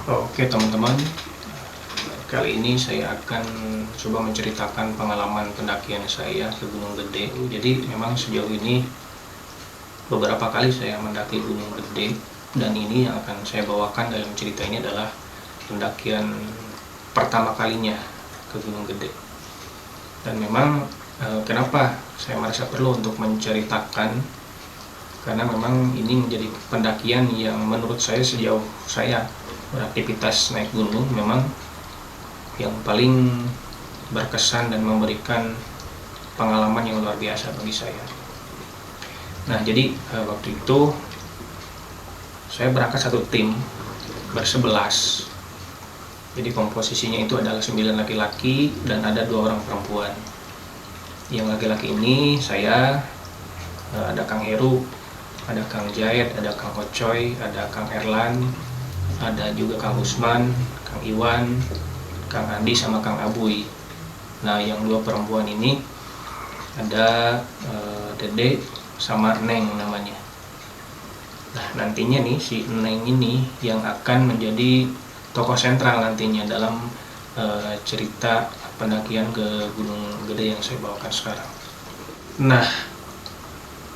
Oke teman-teman, kali ini saya akan coba menceritakan pengalaman pendakian saya ke Gunung Gede. Jadi memang sejauh ini beberapa kali saya mendaki Gunung Gede, dan ini yang akan saya bawakan dalam cerita ini adalah pendakian pertama kalinya ke Gunung Gede. Dan memang kenapa saya merasa perlu untuk menceritakan, karena memang ini menjadi pendakian yang menurut saya sejauh saya beraktivitas naik gunung memang yang paling berkesan dan memberikan pengalaman yang luar biasa bagi saya. Nah, jadi waktu itu saya berangkat satu tim bersebelas. Jadi komposisinya itu adalah 9 laki-laki dan ada 2 orang perempuan. Yang laki-laki ini saya, ada Kang Heru, ada Kang Jayet, ada Kang Ocoy, ada Kang Erlan, ada juga Kang Usman, Kang Iwan, Kang Andi sama Kang Abuy. Nah, yang 2 perempuan ini ada Dede sama Neng namanya. Nah, nantinya nih si Neng ini yang akan menjadi tokoh sentral nantinya dalam cerita pendakian ke Gunung Gede yang saya bawakan sekarang. Nah,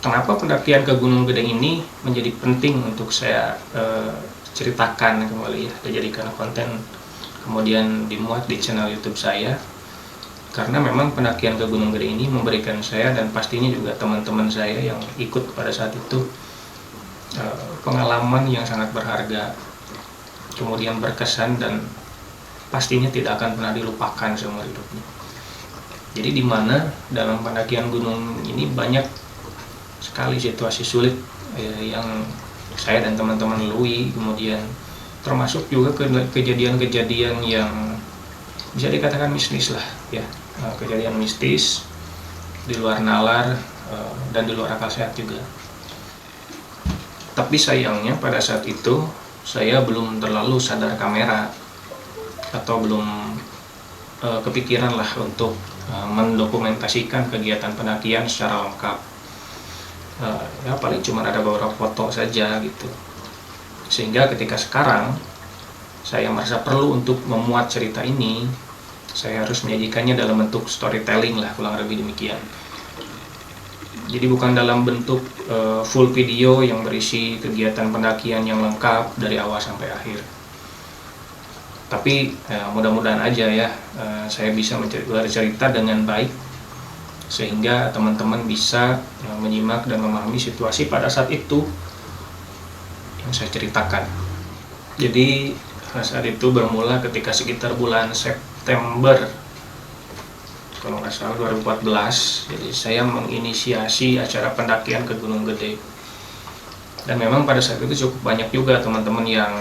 kenapa pendakian ke Gunung Gede ini menjadi penting untuk saya ceritakan kembali ya, dijadikan konten kemudian dimuat di channel YouTube saya, karena memang pendakian ke Gunung Gede ini memberikan saya dan pastinya juga teman-teman saya yang ikut pada saat itu pengalaman yang sangat berharga, kemudian berkesan dan pastinya tidak akan pernah dilupakan seumur hidupnya. Jadi di mana dalam pendakian gunung ini banyak sekali situasi sulit yang saya dan teman-teman lalui, kemudian termasuk juga kejadian-kejadian yang bisa dikatakan mistis lah ya, kejadian mistis di luar nalar dan di luar akal sehat juga. Tapi sayangnya pada saat itu saya belum terlalu sadar kamera atau belum kepikiran lah untuk mendokumentasikan kegiatan pendakian secara lengkap. Ya paling cuma ada beberapa foto saja gitu, sehingga ketika sekarang saya merasa perlu untuk memuat cerita ini, saya harus menyajikannya dalam bentuk storytelling lah, kurang lebih demikian. Jadi bukan dalam bentuk full video yang berisi kegiatan pendakian yang lengkap dari awal sampai akhir, tapi mudah-mudahan aja ya saya bisa bercerita dengan baik sehingga teman-teman bisa menyimak dan memahami situasi pada saat itu yang saya ceritakan. Jadi saat itu bermula ketika sekitar bulan September kalau nggak salah 2014. Jadi saya menginisiasi acara pendakian ke Gunung Gede, dan memang pada saat itu cukup banyak juga teman-teman yang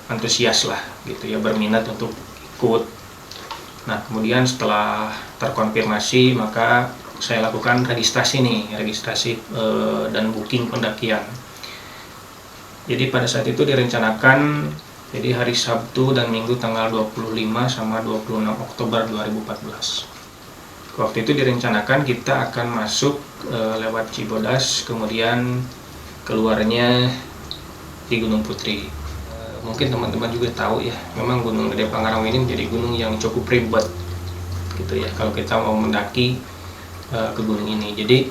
antusias lah gitu ya, berminat untuk ikut. Nah, kemudian setelah terkonfirmasi maka saya lakukan registrasi dan booking pendakian. Jadi pada saat itu direncanakan jadi hari Sabtu dan Minggu tanggal 25 sama 26 Oktober 2014. Waktu itu direncanakan kita akan masuk lewat Cibodas, kemudian keluarnya di Gunung Putri. Mungkin teman-teman juga tahu ya, memang Gunung Gede Pangrango ini menjadi gunung yang cukup ribet gitu ya kalau kita mau mendaki ke gunung ini. Jadi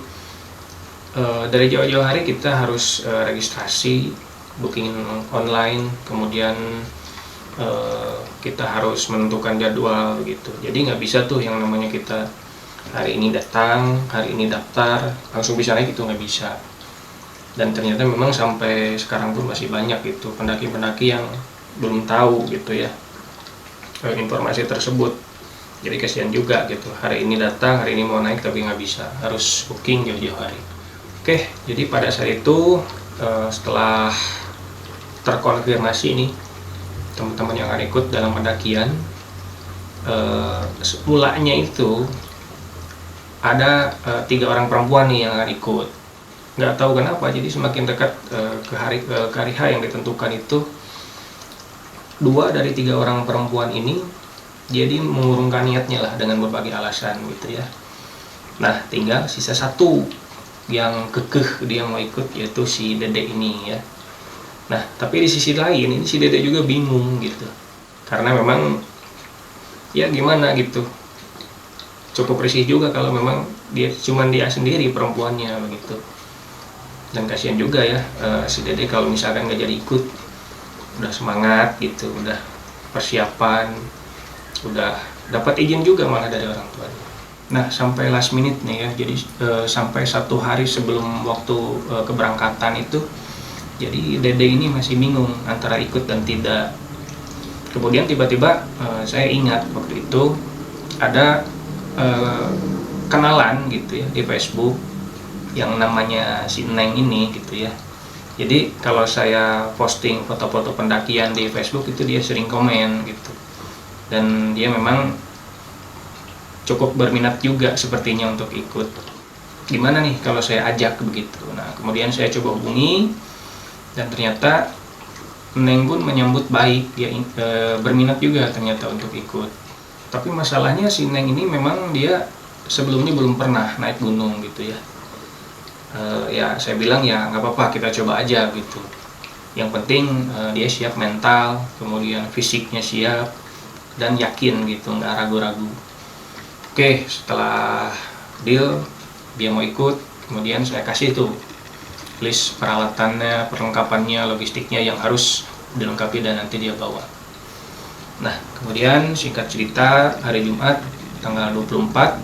dari jauh-jauh hari kita harus registrasi, booking online, kemudian kita harus menentukan jadwal gitu. Jadi nggak bisa tuh yang namanya kita hari ini datang, hari ini daftar, langsung bisa naik, itu nggak bisa. Dan ternyata memang sampai sekarang pun masih banyak gitu pendaki-pendaki yang belum tahu gitu ya informasi tersebut. Jadi kasihan juga gitu, hari ini datang, hari ini mau naik tapi nggak bisa, harus booking jauh-jauh hari. Oke, jadi pada saat itu setelah terkonfirmasi nih teman-teman yang akan ikut dalam pendakian, mulanya itu ada 3 orang perempuan nih yang akan ikut. Nggak tahu kenapa, jadi semakin dekat ke hari H yang ditentukan itu, 2 dari 3 orang perempuan ini jadi mengurungkan niatnya lah dengan berbagai alasan gitu ya. Nah, tinggal sisa 1 yang kekeh dia mau ikut, yaitu si Dede ini ya. Nah, tapi di sisi lain ini si Dede juga bingung gitu. Karena memang ya gimana gitu. Cukup risih juga kalau memang cuman dia sendiri perempuannya begitu. Dan kasihan juga ya si Dede kalau misalkan nggak jadi ikut, udah semangat gitu, udah persiapan, udah dapat izin juga malah dari orang tuanya. Nah, sampai last minute nih ya, jadi sampai 1 hari sebelum waktu keberangkatan itu, jadi Dede ini masih bingung antara ikut dan tidak. Kemudian tiba-tiba saya ingat waktu itu ada kenalan gitu ya di Facebook yang namanya si Neng ini gitu ya. Jadi kalau saya posting foto-foto pendakian di Facebook itu dia sering komen gitu. Dan dia memang cukup berminat juga sepertinya untuk ikut. Gimana nih kalau saya ajak begitu. Nah, kemudian saya coba hubungi dan ternyata Neng pun menyambut baik, dia berminat juga ternyata untuk ikut. Tapi masalahnya si Neng ini memang dia sebelumnya belum pernah naik gunung gitu ya. Ya saya bilang ya nggak apa-apa, kita coba aja gitu. Yang penting dia siap mental, kemudian fisiknya siap dan yakin gitu, nggak ragu-ragu. Oke, setelah deal dia mau ikut, kemudian saya kasih tuh list peralatannya, perlengkapannya, logistiknya yang harus dilengkapi dan nanti dia bawa. Nah, kemudian singkat cerita hari Jumat tanggal 24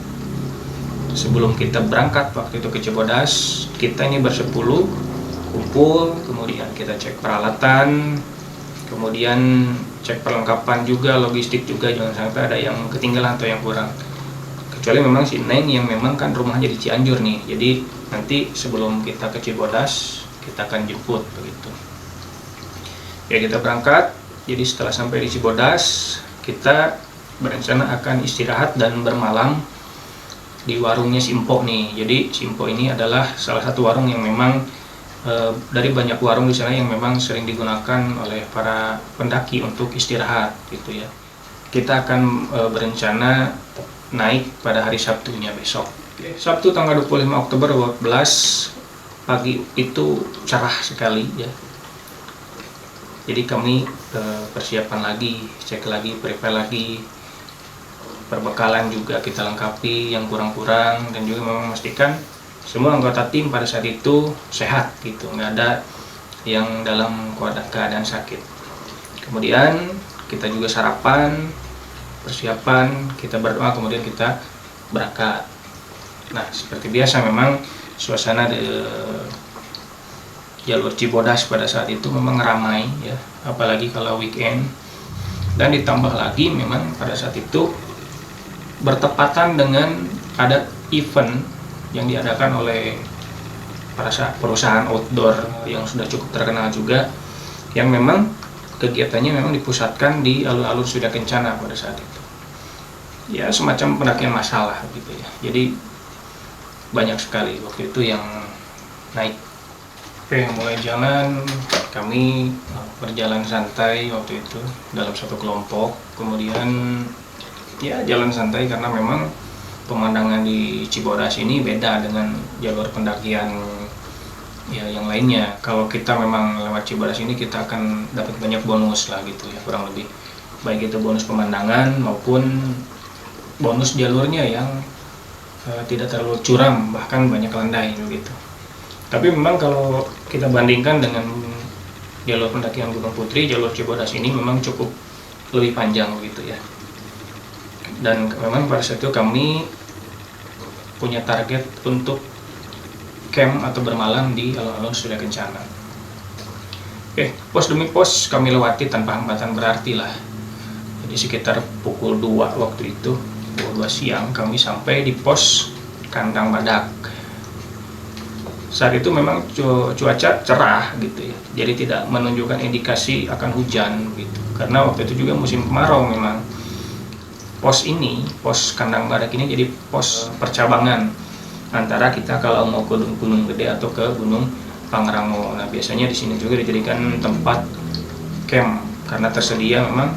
sebelum kita berangkat waktu itu ke Cibodas, kita ini bersepuluh kumpul, kemudian kita cek peralatan, kemudian cek perlengkapan juga, logistik juga, jangan sampai ada yang ketinggalan atau yang kurang. Kecuali memang si Neng yang memang kan rumahnya di Cianjur nih, jadi nanti sebelum kita ke Cibodas kita akan jemput begitu. Ya kita berangkat, jadi setelah sampai di Cibodas kita berencana akan istirahat dan bermalam di warungnya Simpo nih. Jadi Simpo ini adalah salah satu warung yang memang dari banyak warung di sana yang memang sering digunakan oleh para pendaki untuk istirahat gitu ya. Kita akan berencana naik pada hari Sabtunya besok. Sabtu tanggal 25 Oktober 12 pagi itu cerah sekali ya. Jadi kami persiapan lagi, cek lagi, prepare lagi. Perbekalan juga kita lengkapi yang kurang-kurang dan juga memastikan semua anggota tim pada saat itu sehat gitu, nggak ada yang dalam keadaan sakit. Kemudian kita juga sarapan, persiapan, kita berdoa, kemudian kita berangkat. Nah, seperti biasa memang suasana di jalur Cibodas pada saat itu memang ramai ya, apalagi kalau weekend. Dan ditambah lagi memang pada saat itu bertepatan dengan ada event yang diadakan oleh perusahaan outdoor yang sudah cukup terkenal juga, yang memang kegiatannya memang dipusatkan di alur-alur Surya Kencana pada saat itu. Ya semacam pendakian masalah gitu ya. Jadi banyak sekali waktu itu yang naik. Oke, mulai jalan, kami berjalan santai waktu itu dalam satu kelompok. Kemudian ya jalan santai karena memang pemandangan di Cibodas ini beda dengan jalur pendakian ya yang lainnya. Kalau kita memang lewat Cibodas ini kita akan dapat banyak bonus lah gitu ya, kurang lebih. Baik itu bonus pemandangan maupun bonus jalurnya yang tidak terlalu curam, bahkan banyak landai begitu. Tapi memang kalau kita bandingkan dengan jalur pendakian Gunung Putri, jalur Cibodas ini memang cukup lebih panjang begitu ya. Dan memang pada saat itu kami punya target untuk camp atau bermalam di alun-alun Surya Kencana. Oke, pos demi pos kami lewati tanpa hambatan berarti lah. Jadi sekitar pukul 2 waktu itu, pukul 2 siang kami sampai di pos Kandang Badak. Saat itu memang cuaca cerah gitu ya, jadi tidak menunjukkan indikasi akan hujan gitu. Karena waktu itu juga musim kemarau memang. Pos ini, pos Kandang Badak ini jadi pos percabangan antara kita kalau mau ke Gunung Gede atau ke Gunung Pangrango. Nah, biasanya di sini juga dijadikan tempat camp karena tersedia memang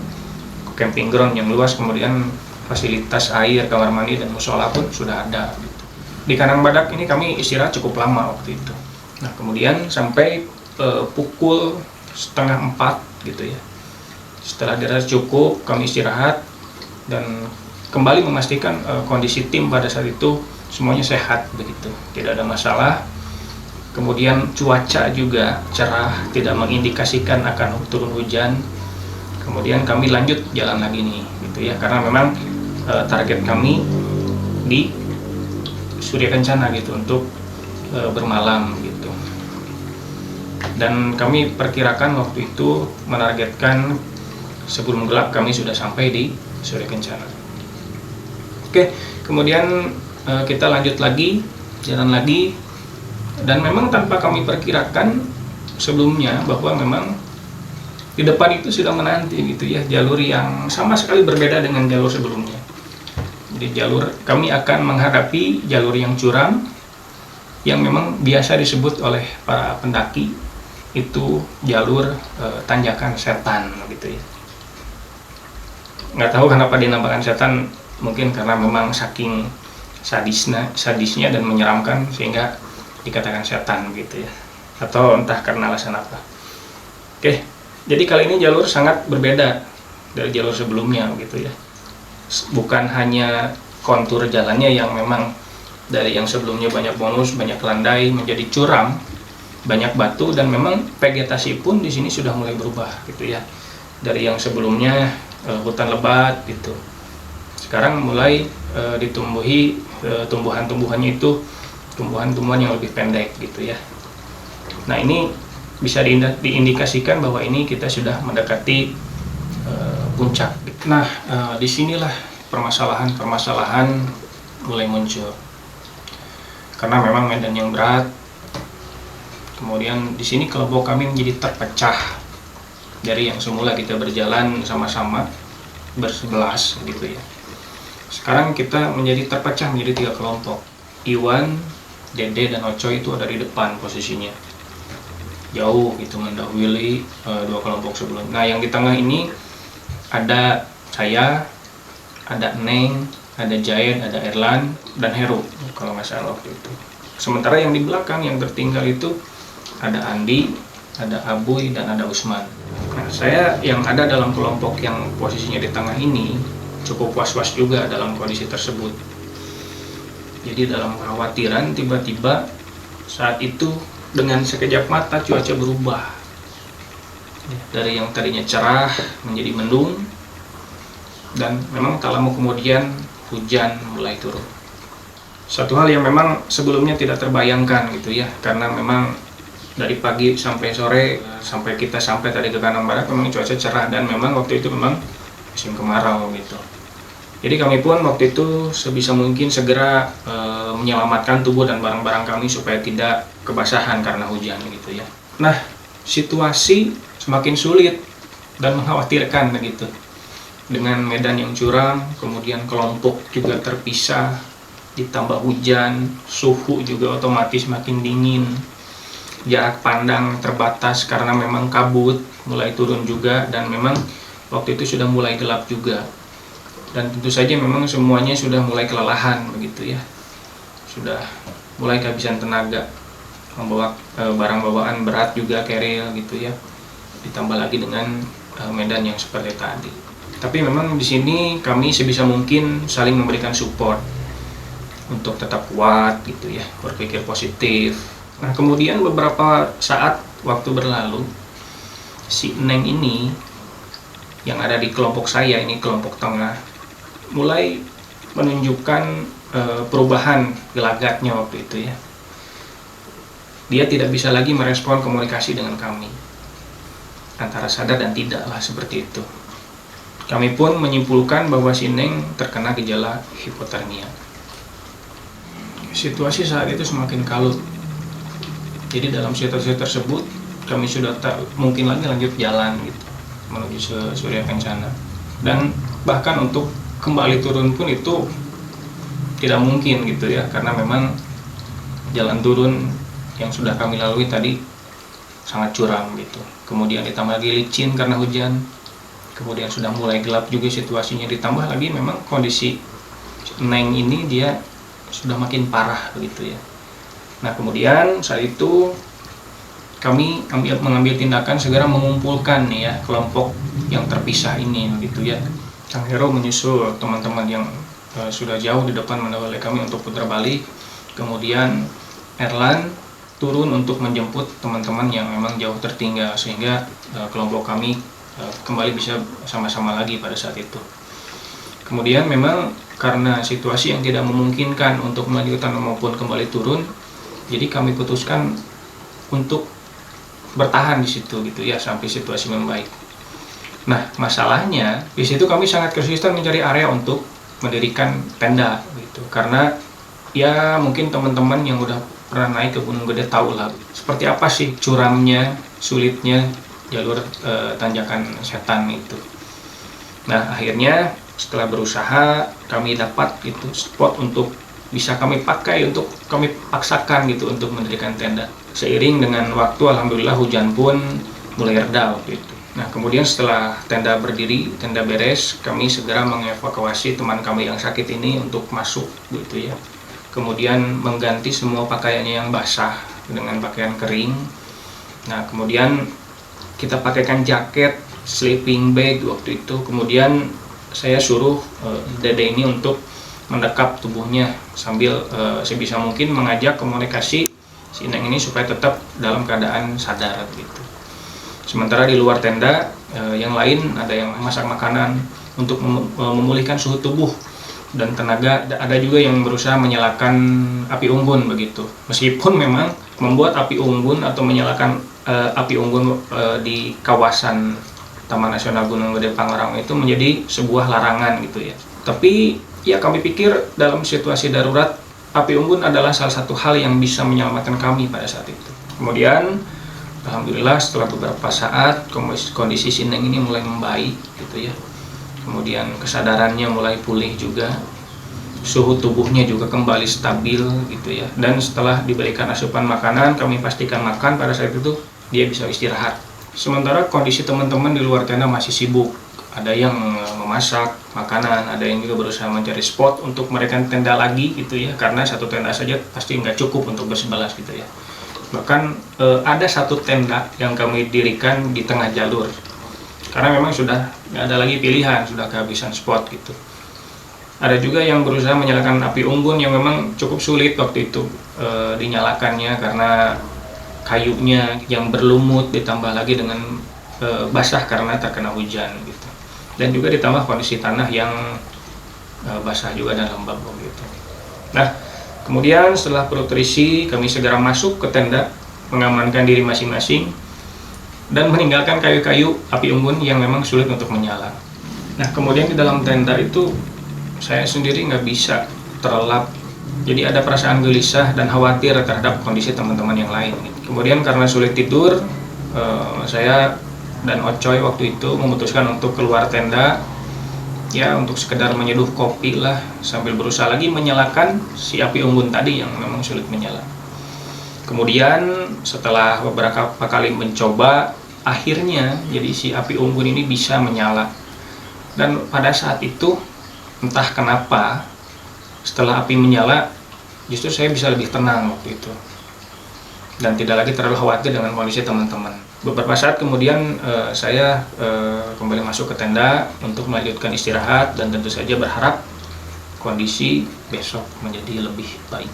camping ground yang luas, kemudian fasilitas air, kamar mandi dan musola pun sudah ada. Di Kandang Badak ini kami istirahat cukup lama waktu itu. Nah, kemudian sampai pukul 3:30 gitu ya. Setelah dirasa cukup, kami istirahat dan kembali memastikan kondisi tim pada saat itu semuanya sehat begitu, tidak ada masalah. Kemudian cuaca juga cerah, tidak mengindikasikan akan turun hujan. Kemudian kami lanjut jalan lagi nih gitu ya, karena memang target kami di Surya Kencana gitu untuk bermalam gitu. Dan kami perkirakan waktu itu menargetkan sebelum gelap kami sudah sampai di Surya Kencana. Oke, kemudian kita lanjut lagi, jalan lagi, dan memang tanpa kami perkirakan sebelumnya bahwa memang di depan itu sudah menanti gitu ya, jalur yang sama sekali berbeda dengan jalur sebelumnya. Jadi jalur kami akan menghadapi jalur yang curam, yang memang biasa disebut oleh para pendaki itu jalur tanjakan setan gitu ya. Nggak tahu kenapa dinamakan setan, mungkin karena memang saking sadisnya dan menyeramkan sehingga dikatakan setan gitu ya, atau entah karena alasan apa. Oke, jadi kali ini jalur sangat berbeda dari jalur sebelumnya gitu ya. Bukan hanya kontur jalannya yang memang dari yang sebelumnya banyak bonus, banyak landai menjadi curam, banyak batu, dan memang vegetasi pun di sini sudah mulai berubah gitu ya. Dari yang sebelumnya hutan lebat gitu, sekarang mulai ditumbuhi tumbuhan-tumbuhannya itu tumbuhan-tumbuhan yang lebih pendek gitu ya. Nah, ini bisa diindikasikan bahwa ini kita sudah mendekati puncak. Nah, disinilah permasalahan mulai muncul. Karena memang medan yang berat. Kemudian di sini kelompok kami menjadi terpecah dari yang semula kita berjalan sama-sama bersebelas gitu ya. Sekarang kita menjadi terpecah menjadi 3 kelompok. Iwan, Dede, dan Ocoy itu ada di depan posisinya, jauh gitu mendahului 2 kelompok sebelum. Nah, yang di tengah ini ada saya, ada Neng, ada Jayen, ada Erlan, dan Heru kalau nggak salah waktu itu. Sementara yang di belakang yang tertinggal itu ada Andi, ada Abuy, dan ada Usman. Nah, saya yang ada dalam kelompok yang posisinya di tengah ini cukup was-was juga dalam kondisi tersebut. Jadi dalam kekhawatiran, tiba-tiba saat itu dengan sekejap mata cuaca berubah. Dari yang tadinya cerah menjadi mendung, dan memang tak lama kemudian hujan mulai turun. Satu hal yang memang sebelumnya tidak terbayangkan gitu ya, karena memang dari pagi sampai sore, sampai kita sampai tadi ke Kanang Barat memang cuaca cerah, dan memang waktu itu memang musim kemarau gitu. Jadi kami pun waktu itu sebisa mungkin segera menyelamatkan tubuh dan barang-barang kami supaya tidak kebasahan karena hujan gitu ya. Nah, situasi semakin sulit dan mengkhawatirkan begitu. Dengan medan yang curam, kemudian kelompok juga terpisah, ditambah hujan, suhu juga otomatis makin dingin. Jarak pandang terbatas karena memang kabut mulai turun juga, dan memang waktu itu sudah mulai gelap juga. Dan tentu saja memang semuanya sudah mulai kelelahan begitu ya, sudah mulai kehabisan tenaga, membawa barang bawaan berat juga, keril gitu ya, ditambah lagi dengan medan yang seperti tadi. Tapi memang di sini kami sebisa mungkin saling memberikan support untuk tetap kuat gitu ya, berpikir positif. Nah, kemudian beberapa saat waktu berlalu, si Neng ini yang ada di kelompok saya ini, kelompok tengah, mulai menunjukkan perubahan gelagatnya waktu itu ya. Dia tidak bisa lagi merespon komunikasi dengan kami, antara sadar dan tidak lah seperti itu. Kami pun menyimpulkan bahwa si Neng terkena gejala hipotermia. Situasi saat itu semakin kalut. Jadi dalam situasi tersebut kami sudah tak mungkin lagi lanjut jalan gitu menuju Surya Kencana, dan bahkan untuk kembali turun pun itu tidak mungkin gitu ya, karena memang jalan turun yang sudah kami lalui tadi sangat curam gitu. Kemudian ditambah lagi licin karena hujan, kemudian sudah mulai gelap juga situasinya, ditambah lagi memang kondisi Neng ini dia sudah makin parah begitu ya. Nah, kemudian saat itu kami mengambil tindakan segera mengumpulkan nih ya kelompok yang terpisah ini gitu ya. Kang Hero menyusul teman-teman yang sudah jauh di depan mendahului kami untuk putar balik. Kemudian Erlan turun untuk menjemput teman-teman yang memang jauh tertinggal, sehingga kelompok kami kembali bisa sama-sama lagi pada saat itu. Kemudian memang karena situasi yang tidak memungkinkan untuk melanjutkan maupun kembali turun, jadi kami putuskan untuk bertahan di situ gitu ya sampai situasi membaik. Nah, masalahnya di situ kami sangat konsisten mencari area untuk mendirikan tenda gitu. Karena ya mungkin teman-teman yang udah pernah naik ke Gunung Gede tahu lah seperti apa sih curamnya, sulitnya jalur tanjakan setan itu. Nah, akhirnya setelah berusaha kami dapat itu spot untuk bisa kami pakai, untuk kami paksakan gitu untuk mendirikan tenda. Seiring dengan waktu alhamdulillah hujan pun mulai reda waktu itu. Nah, kemudian setelah tenda berdiri, tenda beres, kami segera mengevakuasi teman kami yang sakit ini untuk masuk gitu ya. Kemudian mengganti semua pakaiannya yang basah dengan pakaian kering. Nah, kemudian kita pakaikan jaket, sleeping bag waktu itu. Kemudian saya suruh Dede ini untuk mendekap tubuhnya sambil sebisa mungkin mengajak komunikasi si Neng ini supaya tetap dalam keadaan sadar gitu. Sementara di luar tenda yang lain ada yang masak makanan untuk memulihkan suhu tubuh dan tenaga. Ada juga yang berusaha menyalakan api unggun begitu. Meskipun memang membuat api unggun atau menyalakan api unggun di kawasan Taman Nasional Gunung Gede Pangrango itu menjadi sebuah larangan gitu ya. Tapi ya kami pikir dalam situasi darurat api unggun adalah salah satu hal yang bisa menyelamatkan kami pada saat itu. Kemudian alhamdulillah setelah beberapa saat kondisi si Neng ini mulai membaik gitu ya. Kemudian kesadarannya mulai pulih juga. Suhu tubuhnya juga kembali stabil gitu ya. Dan setelah diberikan asupan makanan, kami pastikan makan pada saat itu dia bisa istirahat. Sementara kondisi teman-teman di luar tenda masih sibuk. Ada yang memasak makanan, ada yang juga berusaha mencari spot untuk mendirikan tenda lagi gitu ya. Karena satu tenda saja pasti nggak cukup untuk bersebelas gitu ya. Bahkan ada satu tenda yang kami dirikan di tengah jalur. Karena memang sudah nggak ada lagi pilihan, sudah kehabisan spot gitu. Ada juga yang berusaha menyalakan api unggun yang memang cukup sulit waktu itu dinyalakannya karena kayunya yang berlumut ditambah lagi dengan basah karena terkena hujan gitu. Dan juga ditambah kondisi tanah yang basah juga dan lembab gitu. Nah, kemudian setelah perut terisi, kami segera masuk ke tenda, mengamankan diri masing-masing dan meninggalkan kayu-kayu api unggun yang memang sulit untuk menyala. Nah, kemudian di dalam tenda itu saya sendiri nggak bisa terlelap. Jadi ada perasaan gelisah dan khawatir terhadap kondisi teman-teman yang lain. Kemudian karena sulit tidur, saya dan Ocoy waktu itu memutuskan untuk keluar tenda, ya untuk sekedar menyeduh kopi lah, sambil berusaha lagi menyalakan si api unggun tadi yang memang sulit menyala. Kemudian setelah beberapa kali mencoba, akhirnya jadi si api unggun ini bisa menyala. Dan pada saat itu entah kenapa setelah api menyala justru saya bisa lebih tenang waktu itu dan tidak lagi terlalu khawatir dengan kondisi teman-teman. Beberapa saat kemudian saya kembali masuk ke tenda untuk melanjutkan istirahat dan tentu saja berharap kondisi besok menjadi lebih baik.